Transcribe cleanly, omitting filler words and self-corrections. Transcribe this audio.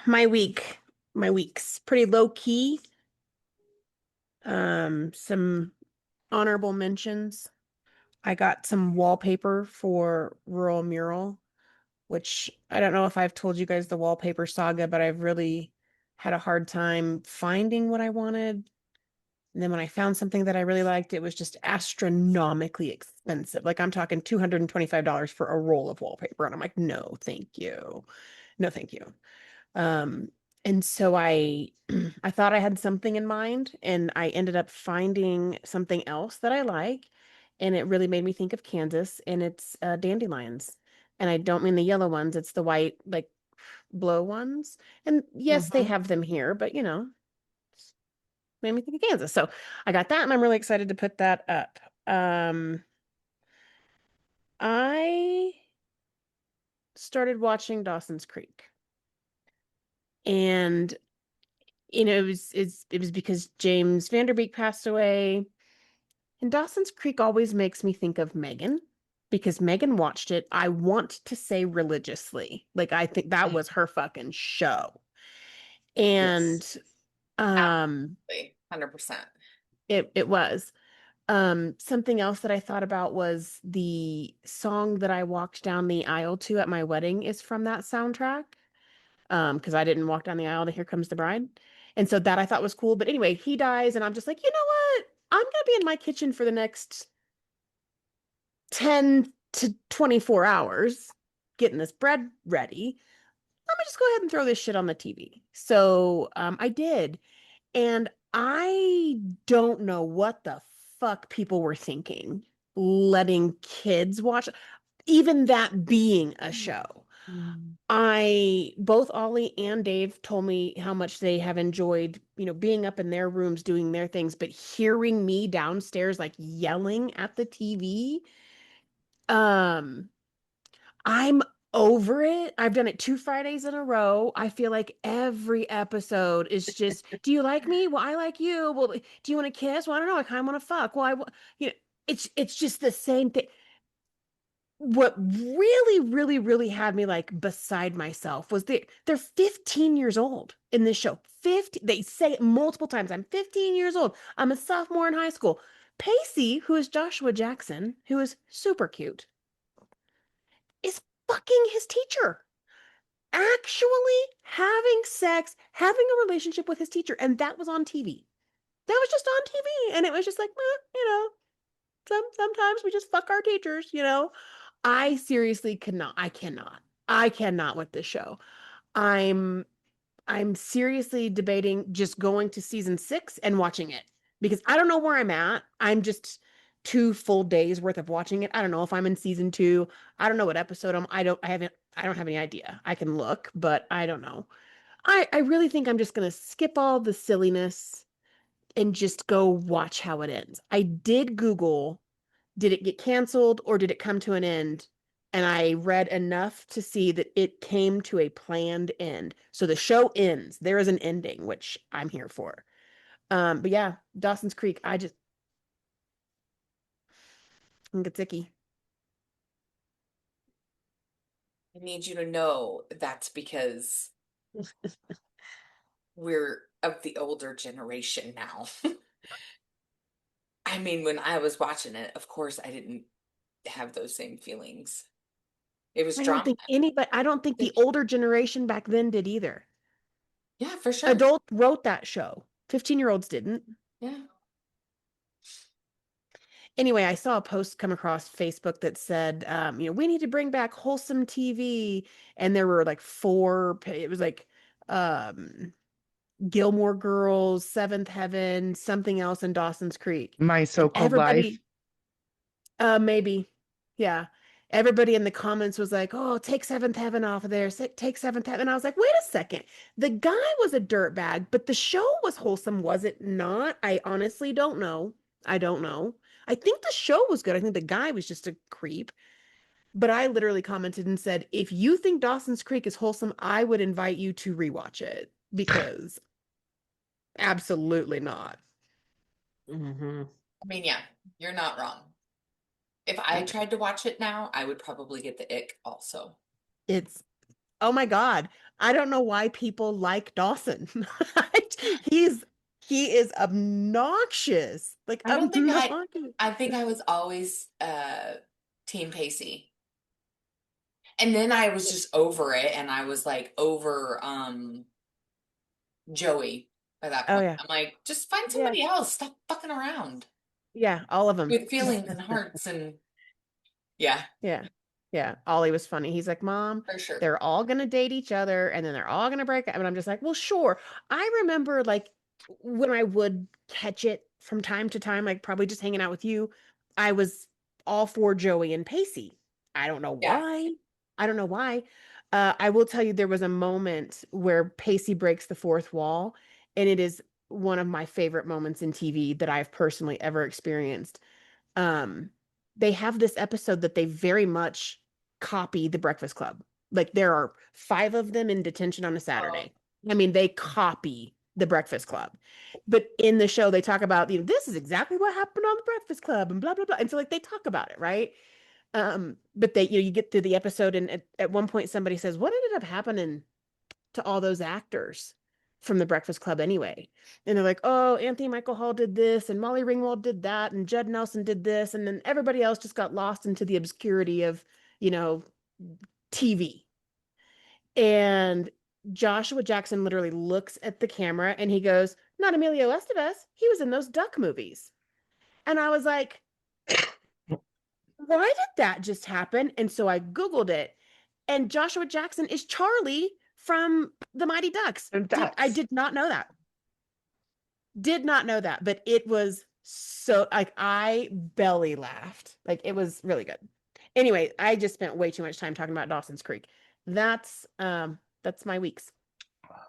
My week's pretty low key. Some honorable mentions. I got some wallpaper for Rural Mural, which I don't know if I've told you guys the wallpaper saga, but I've really had a hard time finding what I wanted. And then when I found something that I really liked, it was just astronomically expensive. Like I'm talking $225 for a roll of wallpaper. And I'm like, no, thank you. No, thank you. Um, and so I thought I had something in mind, and I ended up finding something else that I like, and it really made me think of Kansas, and it's dandelions. And I don't mean the yellow ones, it's the white, like blow ones. And yes, they Hmm. have them here, but it's made me think of Kansas. So I got that, and I'm really excited to put that up. I started watching Dawson's Creek, and it was because James Vanderbeek passed away. And Dawson's Creek always makes me think of Megan because Megan watched it, I want to say religiously. Like I think that was her fucking show. Yes, And um absolutely. 100%. it was. Something else that I thought about was the song that I walked down the aisle to at my wedding is from that soundtrack. Because I didn't walk down the aisle to Here Comes the Bride. And so that I thought was cool. But anyway, he dies, and I'm just like, you know what? I'm gonna be in my kitchen for the next 10 to 24 hours getting this bread ready. Let me just go ahead and throw this shit on the TV. So I did. And I don't know what the fuck people were thinking letting kids watch, even that being a show. Mm. Both Ollie and Dave told me how much they have enjoyed, being up in their rooms doing their things, but hearing me downstairs like yelling at the TV, um, I'm over it. I've done it 2 Fridays in a row. I feel like every episode is just, do you like me? Well, I like you. Well, do you want to kiss? Well, I don't know. I kind of want to fuck. Well, you know, it's just the same thing. What really, really, really had me like beside myself was they're 15 years old in this show. 50, they say it multiple times. I'm 15 years old. I'm a sophomore in high school. Pacey, who is Joshua Jackson, who is super cute, is fucking his teacher. Actually having sex, having a relationship with his teacher, and that was on TV. That was just on TV, and it was just like, sometimes we just fuck our teachers. I seriously cannot. I cannot. I cannot with this show. I'm I'm seriously debating just going to season 6 and watching it because I don't know where I'm at. I'm just 2 full days worth of watching it. I don't know if I'm in season 2. I don't know what episode I don't have any idea. I can look, but I don't know. I really think I'm just gonna skip all the silliness and just go watch how it ends. I did Google, did it get canceled or did it come to an end? And I read enough to see that it came to a planned end. So the show ends. There is an ending, which I'm here for. But yeah, Dawson's Creek, I think it's icky. I need you to know that's because we're of the older generation now. I mean, when I was watching it, of course, I didn't have those same feelings. It was drama. I don't think the Like, older generation back then did either. yeah, for sure. Adults wrote that show. 15-year-olds didn't. Yeah. Anyway, I saw a post come across Facebook that said, we need to bring back wholesome TV. And there were like it was like, um, Gilmore Girls, Seventh Heaven, something else in Dawson's Creek. My And so-called life. everybody, maybe, yeah. Everybody in the comments was like, oh, take Seventh Heaven off of there. Take Seventh Heaven. I was like, wait a second. The guy was a dirtbag, but the show was wholesome, was it not? I honestly don't know. I don't know. I think the show was good. I think the guy was just a creep. But I literally commented and said, if you think Dawson's Creek is wholesome, I would invite you to rewatch it because absolutely not. Hmm. I mean, yeah, you're not wrong. If I tried to watch it now, I would probably get the ick also. It's Oh my God. I don't know why people like Dawson. He's he is obnoxious. Like I don't think obnoxious. I think I was always Team Pacey. And then I was just over it and I was like over Joey by that Oh point. yeah. I'm like, just find Yeah. somebody else. Stop fucking around Yeah, all of them. with feelings and hearts and yeah, Yeah. Yeah. Ollie was funny. He's like, Mom, for sure. they're all gonna date each other and then they're all gonna break up. And I'm just like, well, sure. I remember like when I would catch it from time to time, like probably just hanging out with you, I was all for Joey and Pacey. I don't know Yeah. why. I don't know why. I will tell you there was a moment where Pacey breaks the fourth wall, and it is one of my favorite moments in TV that I've personally ever experienced. um they have this episode that they very much copy the Breakfast Club. Like there are 5 of them in detention on a Oh, Saturday. I mean, they copy the Breakfast Club. But in the show, they talk about, this is exactly what happened on the Breakfast Club and blah, blah, blah. And so like they talk about it, right? But they, you get through the episode and at one point somebody says, what ended up happening to all those actors from the Breakfast Club anyway? And they're like, oh, Anthony Michael Hall did this, and Molly Ringwald did that, and Judd Nelson did this, and then everybody else just got lost into the obscurity of, you know, TV. And Joshua Jackson literally looks at the camera and he goes, not Emilio Estevez. He was in those duck movies. And I was like, why did that just happen? And so I Googled it, and Joshua Jackson is Charlie from the Mighty Ducks. And I ducks. did not know that. Did not know that, but it was so like I belly laughed. Like it was really good. Anyway, I just spent way too much time talking about Dawson's Creek. That's my weeks.